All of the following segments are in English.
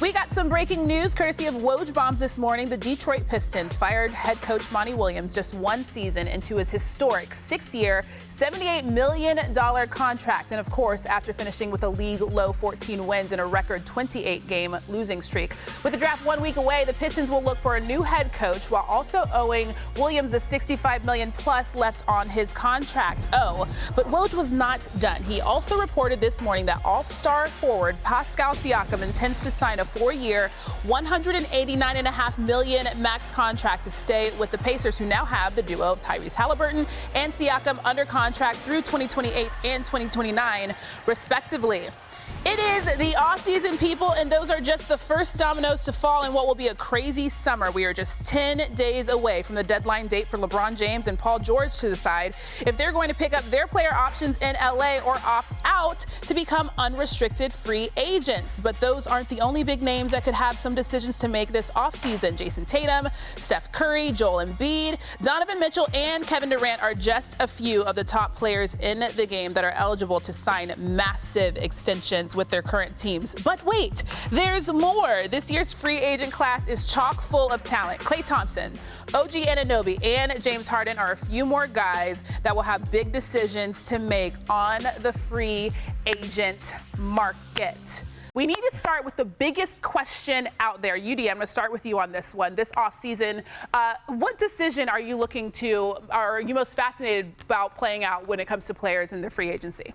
We got some breaking news courtesy of Woj Bombs this morning. The Detroit Pistons fired head coach Monty Williams just one season into his historic 6-year, $78 million contract. And of course, after finishing with a league low 14 wins and a record 28-game losing streak. With the draft 1 week away, the Pistons will look for a new head coach while also owing Williams the $65 million plus left on his contract. But Woj was not done. He also reported this morning that all-star forward Pascal Siakam intends to sign a 4-year, $189.5 million max contract to stay with the Pacers, who now have the duo of Tyrese Halliburton and Siakam under contract through 2028 and 2029, respectively. It is the offseason, people, and those are just the first dominoes to fall in what will be a crazy summer. We are just 10 days away from the deadline date for LeBron James and Paul George to decide if they're going to pick up their player options in LA or opt out to become unrestricted free agents. But those aren't the only big names that could have some decisions to make this offseason. Jason Tatum, Steph Curry, Joel Embiid, Donovan Mitchell, and Kevin Durant are just a few of the top players in the game that are eligible to sign massive extensions with their current teams. But wait, there's more. This year's free agent class is chock full of talent. Klay Thompson, OG Anunoby, and James Harden are a few more guys that will have big decisions to make on the free agent market. We need to start with the biggest question out there. UD, I'm going to start with you on this one. This offseason, what decision are you looking to, or are you most fascinated about playing out when it comes to players in the free agency?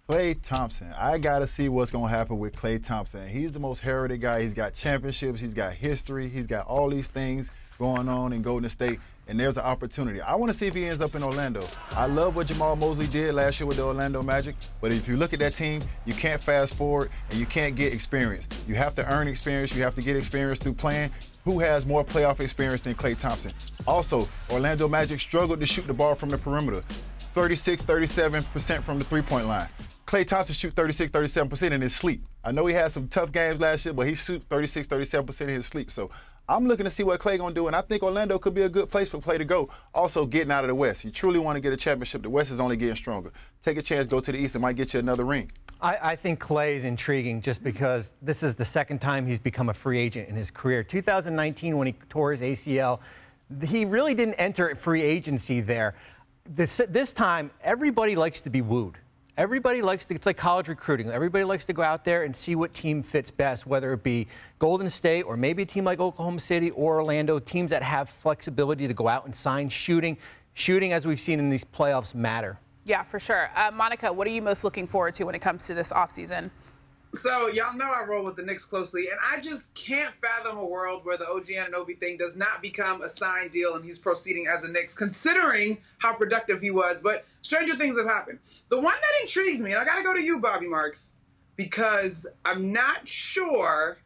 Klay Thompson. I got to see what's going to happen with Klay Thompson. He's the most heralded guy. He's got championships. He's got history. He's got all these things going on in Golden State, and there's an opportunity. I want to see if he ends up in Orlando. I love what Jamal Mosley did last year with the Orlando Magic, but if you look at that team, you can't fast forward and you can't get experience. You have to earn experience. You have to get experience through playing. Who has more playoff experience than Klay Thompson? Also, Orlando Magic struggled to shoot the ball from the perimeter. 36-37% from the three-point line. Klay Thompson shoots 36-37% in his sleep. I know he had some tough games last year, but he shoots 36-37% in his sleep. So I'm looking to see what Klay going to do, and I think Orlando could be a good place for Klay to go. Also, getting out of the West. You truly want to get a championship. The West is only getting stronger. Take a chance, go to the East. It might get you another ring. I think Klay is intriguing just because this is the second time he's become a free agent in his career. 2019, when he tore his ACL, he really didn't enter free agency there. This time, everybody likes to be wooed. Everybody likes to, it's like college recruiting. Everybody likes to go out there and see what team fits best, whether it be Golden State or maybe a team like Oklahoma City or Orlando, teams that have flexibility to go out and sign. Shooting, as we've seen in these playoffs, matter. Yeah, for sure. Monica, what are you most looking forward to when it comes to this offseason? So, y'all know I roll with the Knicks closely, and I just can't fathom a world where the OG Anunoby thing does not become a signed deal and he's proceeding as a Knicks, considering how productive he was. But stranger things have happened. The one that intrigues me, and I got to go to you, Bobby Marks, because I'm not sure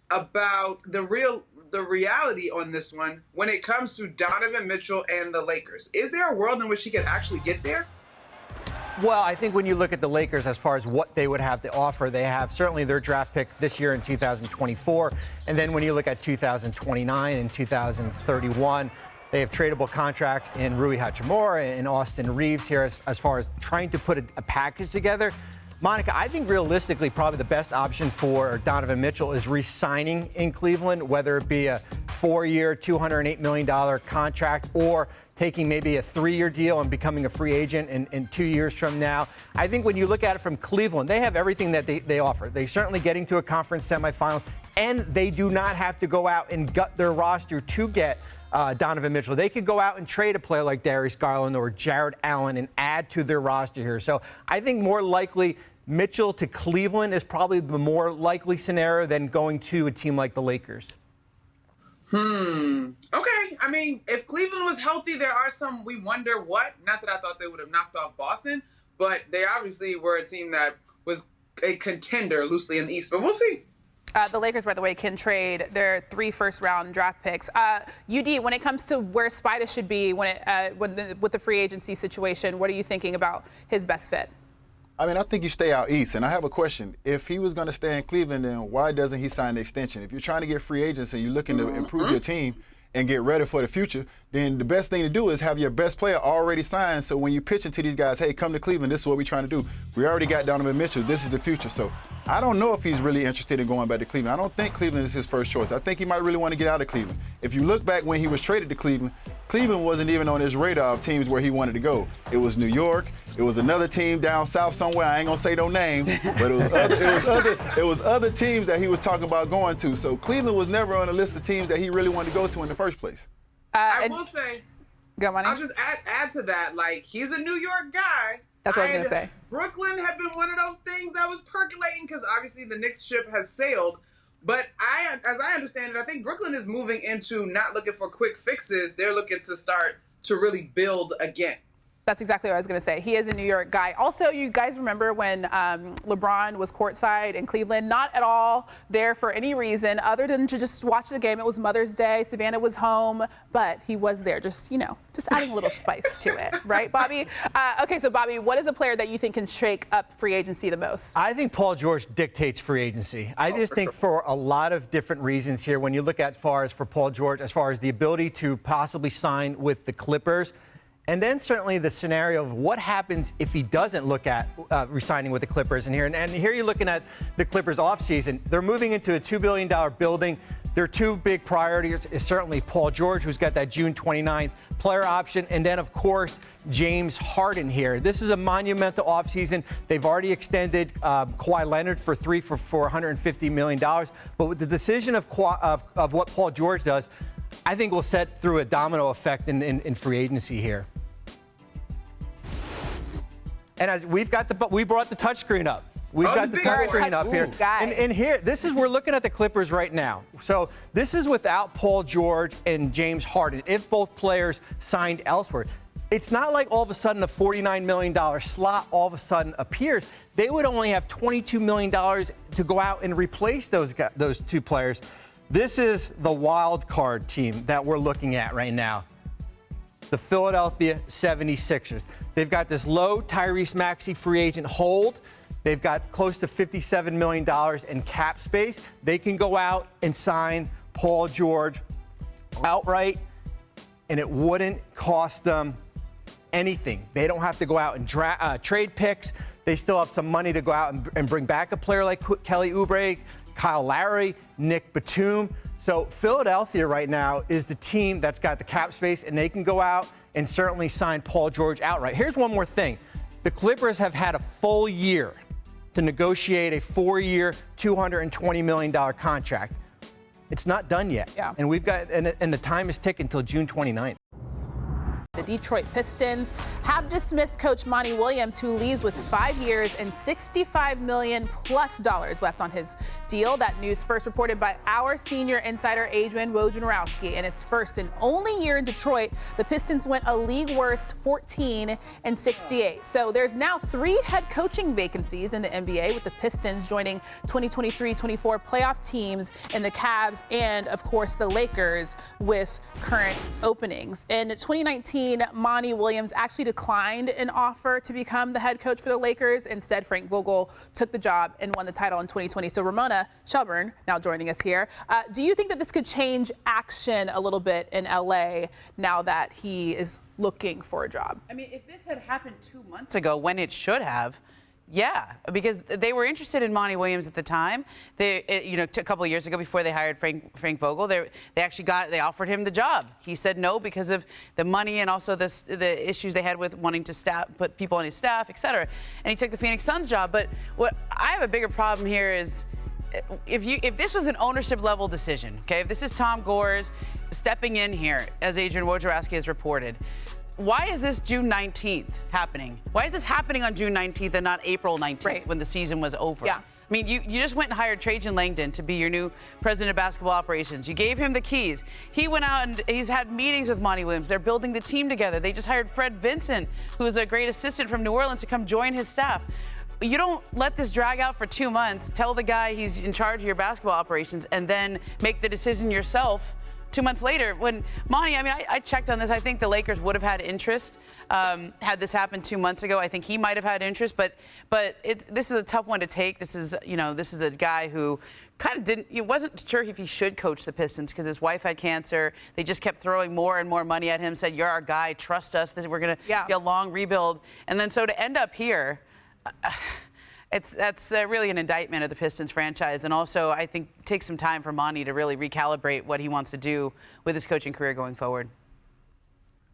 about the reality on this one when it comes to Donovan Mitchell and the Lakers. Is there a world in which he could actually get there? Well, I think when you look at the Lakers as far as what they would have to offer, they have certainly their draft pick this year in 2024. And then when you look at 2029 and 2031, they have tradable contracts in Rui Hachimura and Austin Reeves here as far as trying to put a package together. Monica, I think realistically probably the best option for Donovan Mitchell is re-signing in Cleveland, whether it be a 4-year, $208 million contract or taking maybe a 3-year deal and becoming a free agent in 2 years from now. I think when you look at it from Cleveland, they have everything that they offer. They're certainly getting to a conference semifinals, and they do not have to go out and gut their roster to get Donovan Mitchell. They could go out and trade a player like Darius Garland or Jared Allen and add to their roster here. So I think more likely Mitchell to Cleveland is probably the more likely scenario than going to a team like the Lakers. Okay. I mean, if Cleveland was healthy, there are some we wonder what. Not that I thought they would have knocked off Boston, but they obviously were a team that was a contender loosely in the East. But we'll see. The Lakers, by the way, can trade their 3 first-round draft picks. UD, when it comes to where Spida should be with the free agency situation, what are you thinking about his best fit? I mean, I think you stay out east. And I have a question. If he was going to stay in Cleveland, then why doesn't he sign the extension? If you're trying to get free agents and you're looking to improve your team and get ready for the future, then the best thing to do is have your best player already signed. So when you pitch into these guys, hey, come to Cleveland, this is what we're trying to do. We already got Donovan Mitchell. This is the future. So I don't know if he's really interested in going back to Cleveland. I don't think Cleveland is his first choice. I think he might really want to get out of Cleveland. If you look back when he was traded to Cleveland, Cleveland wasn't even on his radar of teams where he wanted to go. It was New York. It was another team down south somewhere. I ain't gonna say no name, but it was other teams that he was talking about going to. So Cleveland was never on the list of teams that he really wanted to go to in the first place. I will say, Money. I'll just add to that. Like, he's a New York guy. That's what I was going to say. Brooklyn had been one of those things that was percolating because obviously the Knicks ship has sailed. But as I understand it, I think Brooklyn is moving into not looking for quick fixes. They're looking to start to really build again. That's exactly what I was going to say. He is a New York guy. Also, you guys remember when LeBron was courtside in Cleveland? Not at all there for any reason other than to just watch the game. It was Mother's Day. Savannah was home, but he was there just, just adding a little spice to it. Right, Bobby? Okay, so Bobby, what is a player that you think can shake up free agency the most? I think Paul George dictates free agency. I just think for a lot of different reasons here, when you look at as far as for Paul George, as far as the ability to possibly sign with the Clippers, and then certainly the scenario of what happens if he doesn't look at re-signing with the Clippers. And here you're looking at the Clippers offseason. They're moving into a $2 billion building. Their two big priorities is certainly Paul George, who's got that June 29th player option, and then, of course, James Harden here. This is a monumental offseason. They've already extended Kawhi Leonard for $150 million. But with the decision of what Paul George does, I think will set through a domino effect in free agency here. And as we brought the touchscreen up. We've got the touchscreen up here. And here, we're looking at the Clippers right now. So this is without Paul George and James Harden, if both players signed elsewhere. It's not like all of a sudden a $49 million slot all of a sudden appears. They would only have $22 million to go out and replace those two players. This is the wild card team that we're looking at right now. The Philadelphia 76ers. They've got this low Tyrese Maxey free agent hold. They've got close to $57 million in cap space. They can go out and sign Paul George outright, and it wouldn't cost them anything. They don't have to go out and trade picks. They still have some money to go out and bring back a player like Kelly Oubre, Kyle Lowry, Nick Batum. So Philadelphia right now is the team that's got the cap space, and they can go out and certainly sign Paul George outright. Here's one more thing. The Clippers have had a full year to negotiate a 4-year, $220 million contract. It's not done yet. Yeah. And the time is ticking until June 29th. The Detroit Pistons have dismissed coach Monty Williams, who leaves with 5 years and $65 million plus left on his deal. That news first reported by our senior insider Adrian Wojnarowski. In his first and only year in Detroit, the Pistons went a league worst 14-68. So there's now 3 head coaching vacancies in the NBA, with the Pistons joining 2023-24 playoff teams and the Cavs and, of course, the Lakers with current openings. In 2019, Monty Williams actually declined an offer to become the head coach for the Lakers. Instead, Frank Vogel took the job and won the title in 2020. So Ramona Shelburne now joining us here. Do you think that this could change action a little bit in LA now that he is looking for a job? I mean, if this had happened 2 months ago, when it should have, yeah, because they were interested in Monty Williams at the time. A couple of years ago, before they hired Frank Vogel, they offered him the job. He said no because of the money and also the issues they had with wanting to put people on his staff, et cetera. And he took the Phoenix Suns job. But what I have a bigger problem here is if this was an ownership level decision, okay, if this is Tom Gores stepping in here, as Adrian Wojnarowski has reported, why is this June 19th happening? Why is this happening on June 19th and not April 19th when the season was over? Yeah. I mean, you just went and hired Trajan Langdon to be your new president of basketball operations. You gave him the keys. He went out and he's had meetings with Monty Williams. They're building the team together. They just hired Fred Vincent, who is a great assistant from New Orleans, to come join his staff. You don't let this drag out for 2 months, tell the guy he's in charge of your basketball operations, and then make the decision yourself 2 months later, when Monty, I mean, I checked on this. I think the Lakers would have had interest had this happened 2 months ago. I think he might have had interest, but this is a tough one to take. This is a guy who kind of wasn't sure if he should coach the Pistons because his wife had cancer. They just kept throwing more and more money at him, said, "You're our guy, trust us, we're going to be a long rebuild." And then so to end up here, that's really an indictment of the Pistons franchise, and also I think takes some time for Monty to really recalibrate what he wants to do with his coaching career going forward.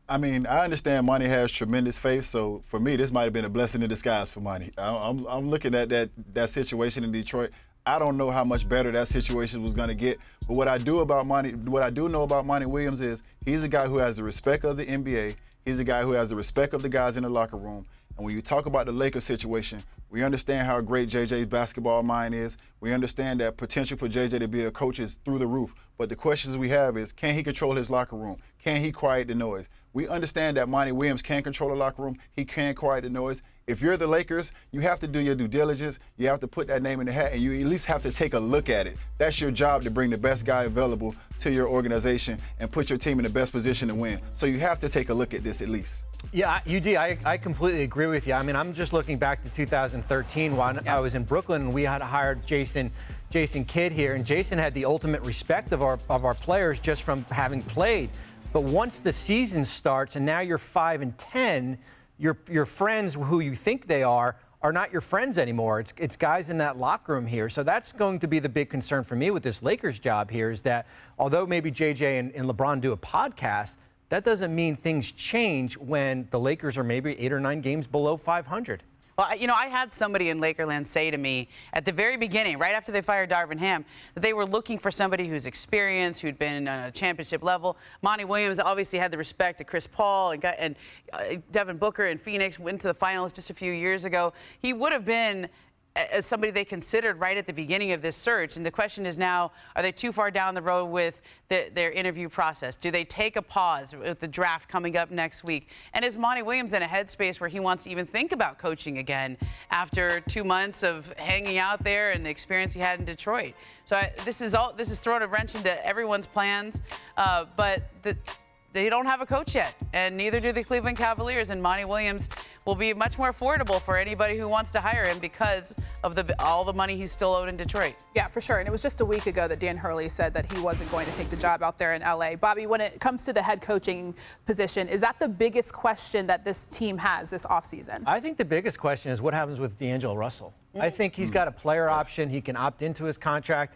I mean, I understand Monty has tremendous faith, so for me, this might have been a blessing in disguise for Monty. I'm looking at that situation in Detroit. I don't know how much better that situation was going to get, but what I do know about Monty Williams is he's a guy who has the respect of the NBA. He's a guy who has the respect of the guys in the locker room. And when you talk about the Lakers situation, we understand how great JJ's basketball mind is. We understand that potential for JJ to be a coach is through the roof. But the questions we have is, can he control his locker room? Can he quiet the noise? We understand that Monty Williams can control the locker room. He can quiet the noise. If you're the Lakers, you have to do your due diligence. You have to put that name in the hat, and you at least have to take a look at it. That's your job, to bring the best guy available to your organization and put your team in the best position to win. So you have to take a look at this at least. Yeah, UD, I completely agree with you. I mean, I'm just looking back to 2013 when I was in Brooklyn and we had hired Jason Kidd here, and Jason had the ultimate respect of our players just from having played. But once the season starts and now you're 5-10, your friends who you think they are not your friends anymore. It's guys in that locker room here. So that's going to be the big concern for me with this Lakers job here, is that although maybe JJ and LeBron do a podcast, that doesn't mean things change when the Lakers are maybe 8 or 9 games below 500. Well, I had somebody in Lakerland say to me at the very beginning, right after they fired Darvin Ham, that they were looking for somebody who's experienced, who'd been on a championship level. Monty Williams obviously had the respect of Chris Paul and Devin Booker in Phoenix, went to the finals just a few years ago. He would have been as somebody they considered right at the beginning of this search. And the question is now, are they too far down the road with their interview process? Do they take a pause with the draft coming up next week? And is Monty Williams in a headspace where he wants to even think about coaching again after 2 months of hanging out there and the experience he had in Detroit? So this is throwing a wrench into everyone's plans, but they don't have a coach yet, and neither do the Cleveland Cavaliers. And Monty Williams will be much more affordable for anybody who wants to hire him because of all the money he's still owed in Detroit. Yeah, for sure. And it was just a week ago that Dan Hurley said that he wasn't going to take the job out there in LA. Bobby, when it comes to the head coaching position, is that the biggest question that this team has this offseason? I think the biggest question is what happens with D'Angelo Russell. I think he's got a player option. He can opt into his contract,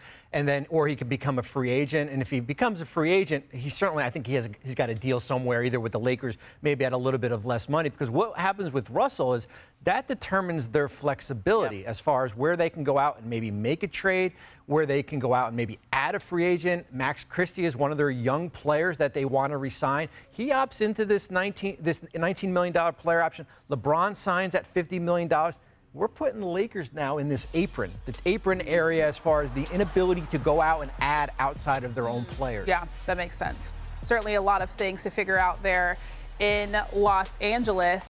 or he can become a free agent. And if he becomes a free agent, he's got a deal somewhere, either with the Lakers, maybe at a little bit of less money. Because what happens with Russell is that determines their flexibility as far as where they can go out and maybe make a trade, where they can go out and maybe add a free agent. Max Christie is one of their young players that they want to re-sign. He opts into this $19 million player option. LeBron signs at $50 million. We're putting the Lakers now in the apron area as far as the inability to go out and add outside of their own players. Yeah, that makes sense. Certainly a lot of things to figure out there in Los Angeles.